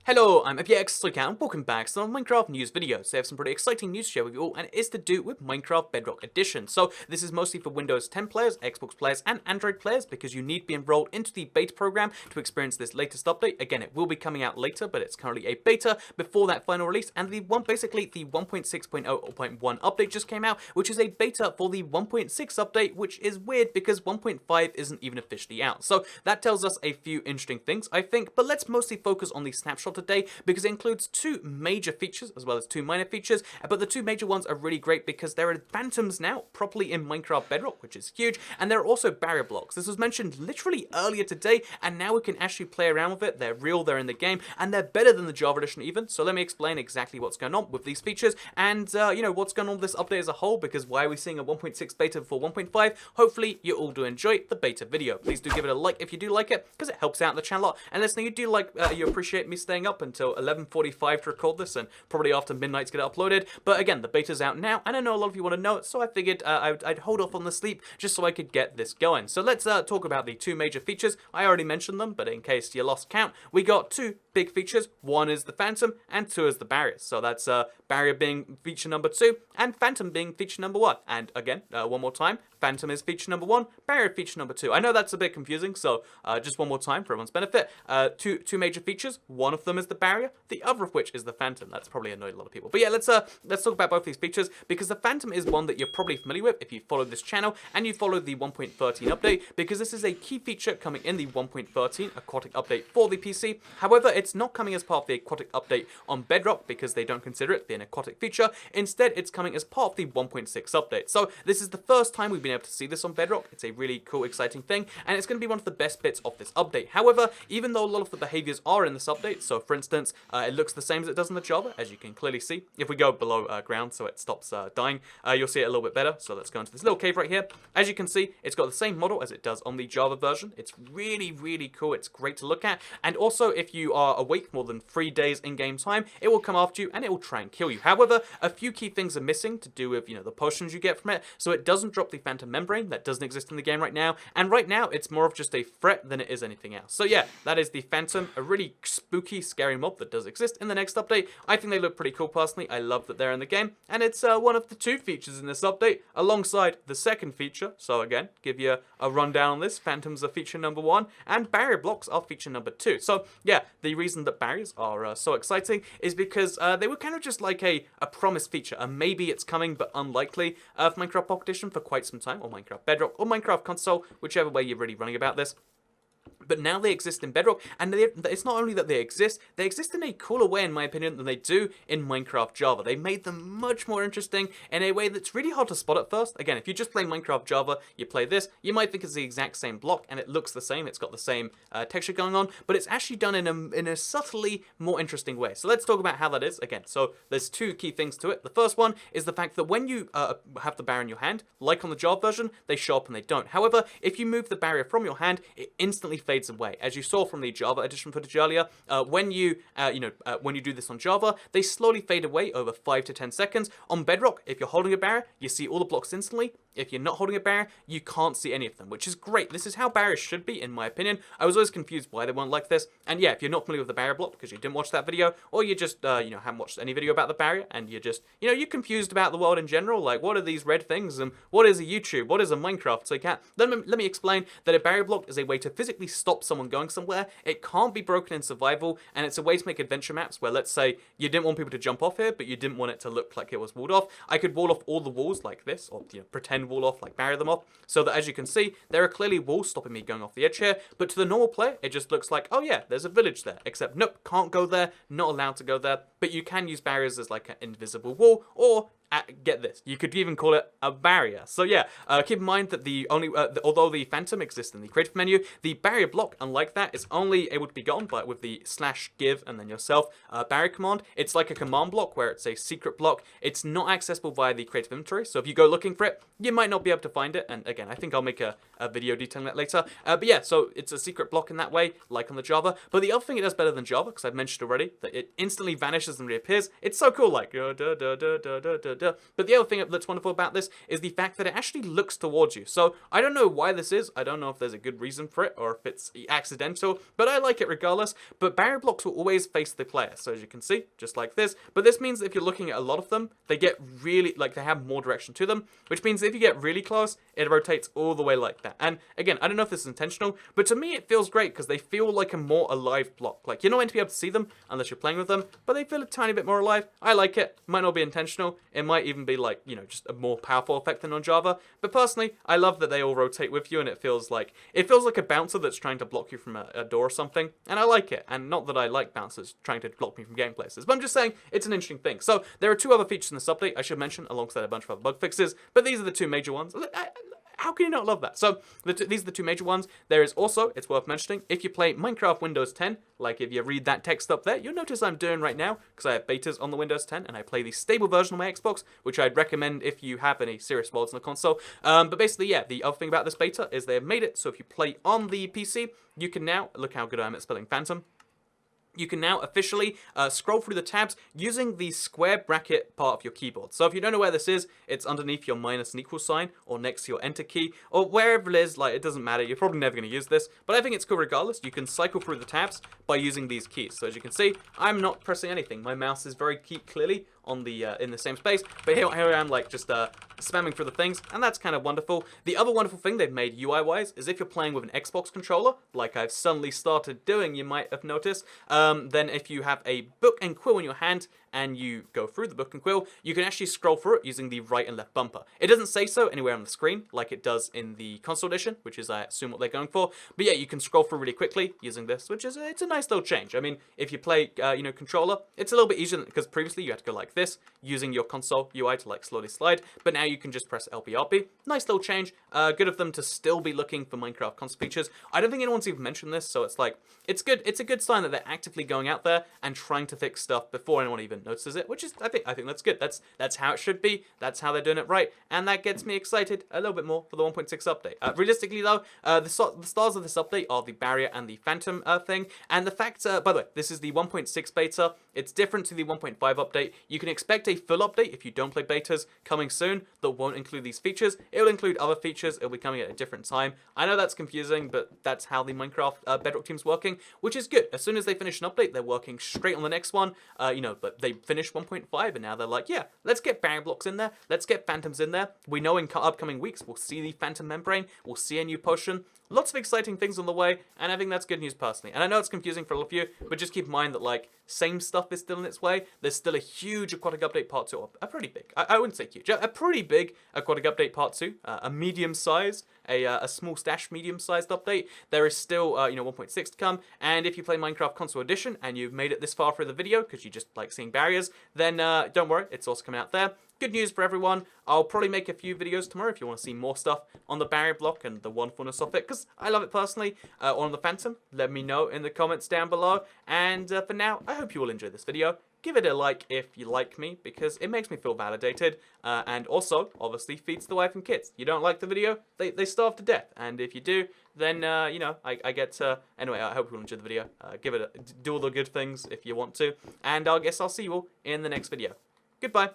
Hello, I'm FPX and welcome back to some Minecraft news videos. I have some pretty exciting news to share with you all, and it is to do with Minecraft Bedrock Edition. So this is mostly for Windows 10 players, Xbox players, and Android players because you need to be enrolled into the beta program to experience this latest update. Again, it will be coming out later, but it's currently a beta before that final release. And basically the 1.6.0.1 update just came out, which is a beta for the 1.6 update, which is weird because 1.5 isn't even officially out. So that tells us a few interesting things, I think. But let's mostly focus on the snapshot today because it includes two major features as well as two minor features, but the two major ones are really great because there are phantoms now properly in Minecraft Bedrock, which is huge, and there are also barrier blocks. This was mentioned literally earlier today, and now we can actually play around with it. They're real, they're in the game, and they're better than the Java edition even. So let me explain exactly what's going on with these features and what's going on with this update as a whole, because why are we seeing a 1.6 beta before 1.5? Hopefully you all do enjoy the beta video. Please do give it a like if you do like it, because it helps out the channel a lot. And listening, you appreciate me staying up until 11:45 to record this, and probably after midnight to get it uploaded. But again, the beta's out now, and I know a lot of you want to know it, so I figured I'd hold off on the sleep just so I could get this going. So let's talk about the two major features. I already mentioned them, but in case you lost count, we got two big features. One is the phantom, and two is the barriers. So that's barrier being feature number 2, and phantom being feature number 1. And again, one more time, phantom is feature number 1, barrier feature number 2. I know that's a bit confusing, so just one more time for everyone's benefit. Two major features. One of them is the barrier, the other of which is the phantom. That's probably annoyed a lot of people. But yeah, let's talk about both these features, because the phantom is one that you're probably familiar with if you follow this channel and you follow the 1.13 update, because this is a key feature coming in the 1.13 aquatic update for the PC. However, it's not coming as part of the aquatic update on Bedrock because they don't consider it being an aquatic feature. Instead, it's coming as part of the 1.6 update. So this is the first time we've been able to see this on Bedrock. It's a really cool, exciting thing, and it's going to be one of the best bits of this update. However, even though a lot of the behaviors are in this update, so for instance, it looks the same as it does in the Java, as you can clearly see. If we go below ground so it stops dying, you'll see it a little bit better. So let's go into this little cave right here. As you can see, it's got the same model as it does on the Java version. It's really, really cool. It's great to look at. And also, if you are awake more than 3 days in-game time, it will come after you and it will try and kill you. However, a few key things are missing to do with, the potions you get from it. So it doesn't drop the phantom membrane. That doesn't exist in the game right now. And right now, it's more of just a threat than it is anything else. So yeah, that is the phantom, a really spooky, scary mob that does exist in the next update. I think they look pretty cool personally. I love that they're in the game, and it's one of the two features in this update alongside the second feature. So again, give you a rundown on this. Phantoms are feature number 1 and barrier blocks are feature number 2. So yeah, the reason that barriers are so exciting is because they were kind of just like a promised feature, and maybe it's coming but unlikely for Minecraft Pocket Edition for quite some time, or Minecraft Bedrock, or Minecraft Console, whichever way you're really running about this. But now they exist in Bedrock, and it's not only that they exist in a cooler way, in my opinion, than they do in Minecraft Java. They made them much more interesting in a way that's really hard to spot at first. Again, if you just play Minecraft Java, you play this, you might think it's the exact same block, and it looks the same, it's got the same texture going on, but it's actually done in a subtly more interesting way. So let's talk about how that is. Again, so there's two key things to it. The first one is the fact that when you have the barrier in your hand, like on the Java version, they show up and they don't. However, if you move the barrier from your hand, it instantly fades away. As you saw from the Java edition footage earlier, when you do this on Java, they slowly fade away over 5 to 10 seconds. On Bedrock, if you're holding a barrier, you see all the blocks instantly. If you're not holding a barrier, you can't see any of them, which is great. This is how barriers should be, in my opinion. I was always confused why they weren't like this. And yeah, if you're not familiar with the barrier block because you didn't watch that video, or you just haven't watched any video about the barrier, and you're just you're confused about the world in general, like what are these red things, and what is a YouTube, what is a Minecraft? So you can't. Let me explain that a barrier block is a way to physically stop someone going somewhere. It can't be broken in survival, and it's a way to make adventure maps where, let's say, you didn't want people to jump off here, but you didn't want it to look like it was walled off. I could wall off all the walls like this, or pretend wall off, like barrier them off, so that as you can see, there are clearly walls stopping me going off the edge here, but to the normal player, it just looks like, oh yeah, there's a village there, except nope, can't go there, not allowed to go there, but you can use barriers as like an invisible wall, or get this, you could even call it a barrier. So yeah, keep in mind that although the phantom exists in the creative menu, the barrier block, unlike that, is only able to be gotten with the /give and then yourself barrier command. It's like a command block where it's a secret block. It's not accessible via the creative inventory, so if you go looking for it, you might not be able to find it. And again, I think I'll make a video detailing that later. But yeah, so it's a secret block in that way, like on the Java. But the other thing it does better than Java, because I've mentioned already, that it instantly vanishes vanishes and reappears. It's so cool, like, But the other thing that's wonderful about this is the fact that it actually looks towards you. So I don't know why this is. I don't know if there's a good reason for it or if it's accidental, but I like it regardless. But barrier blocks will always face the player. So as you can see, just like this. But this means that if you're looking at a lot of them, they get really, like, they have more direction to them, which means if you get really close, it rotates all the way like that. And again, I don't know if this is intentional, but to me it feels great because they feel like a more alive block. Like, you're not meant to be able to see them unless you're playing with them, but they feel a tiny bit more alive. I like it. Might not be intentional. It might even be like, you know, just a more powerful effect than on Java. But personally, I love that they all rotate with you, and it feels like a bouncer that's trying to block you from a door or something. And I like it. And not that I like bouncers trying to block me from getting places, but I'm just saying it's an interesting thing. So there are two other features in this update I should mention alongside a bunch of other bug fixes, but these are the two major ones. How can you not love that? So these are the two major ones. There is also, it's worth mentioning, if you play Minecraft Windows 10, like if you read that text up there, you'll notice I'm doing right now, because I have betas on the Windows 10, and I play the stable version on my Xbox, which I'd recommend if you have any serious mods on the console. But basically, yeah, the other thing about this beta is they have made it so if you play on the PC, you can now, look how good I am at spelling Phantom, you can now officially scroll through the tabs using the square bracket part of your keyboard. So if you don't know where this is, it's underneath your minus and equal sign, or next to your enter key, or wherever it is. Like, it doesn't matter. You're probably never going to use this, but I think it's cool regardless. You can cycle through the tabs by using these keys. So as you can see, I'm not pressing anything. My mouse is very clearly on the in the same space, but here I am, like, just spamming through the things, and that's kind of wonderful. The other wonderful thing they've made UI-wise is if you're playing with an Xbox controller, like I've suddenly started doing, you might have noticed, then if you have a book and quill in your hand and you go through the book and quill, you can actually scroll through it using the right and left bumper. It doesn't say so anywhere on the screen like it does in the console edition, which is, I assume, what they're going for. But yeah, you can scroll through really quickly using this, which is it's a nice little change. I mean, if you play, you know, controller, it's a little bit easier because previously you had to go like this, using your console UI to like slowly slide, but now you can just press LB. Nice little change. Good of them to still be looking for Minecraft console features. I don't think anyone's even mentioned this, so it's like, it's good. It's a good sign that they're actively going out there and trying to fix stuff before anyone even notices it, which is, I think that's good. That's how it should be. That's how they're doing it right, and that gets me excited a little bit more for the 1.6 update. Realistically though, the stars of this update are the barrier and the phantom thing, and the fact, by the way, this is the 1.6 beta. It's different to the 1.5 update. You can expect a full update if you don't play betas coming soon that won't include these features. It will include other features. It'll be coming at a different time. I know that's confusing, but that's how the Minecraft Bedrock team's working, which is good. As soon as they finish an update, they're working straight on the next one. You know, but they finished 1.5 and now they're like, yeah, let's get barrier blocks in there. Let's get phantoms in there. We know in upcoming weeks we'll see the phantom membrane. We'll see a new potion. Lots of exciting things on the way, and I think that's good news personally. And I know it's confusing for a lot of you, but just keep in mind that, like, same stuff is still in its way. There's still a huge aquatic update part 2, a pretty big, I wouldn't say huge, a pretty big aquatic update part 2, a medium-sized, a small stash medium-sized update. There is still, you know, 1.6 to come, and if you play Minecraft Console Edition and you've made it this far through the video because you just like seeing barriers, then don't worry, it's also coming out there. Good news for everyone. I'll probably make a few videos tomorrow if you want to see more stuff on the barrier block and the wonderfulness of it, because I love it personally. On the Phantom, let me know in the comments down below. And for now, I hope you all enjoyed this video. Give it a like if you like me, because it makes me feel validated. And also, obviously, feeds the wife and kids. You don't like the video, they starve to death. And if you do, then, you know, I get to... Anyway, I hope you all enjoyed the video. Do all the good things if you want to. And I guess I'll see you all in the next video. Goodbye.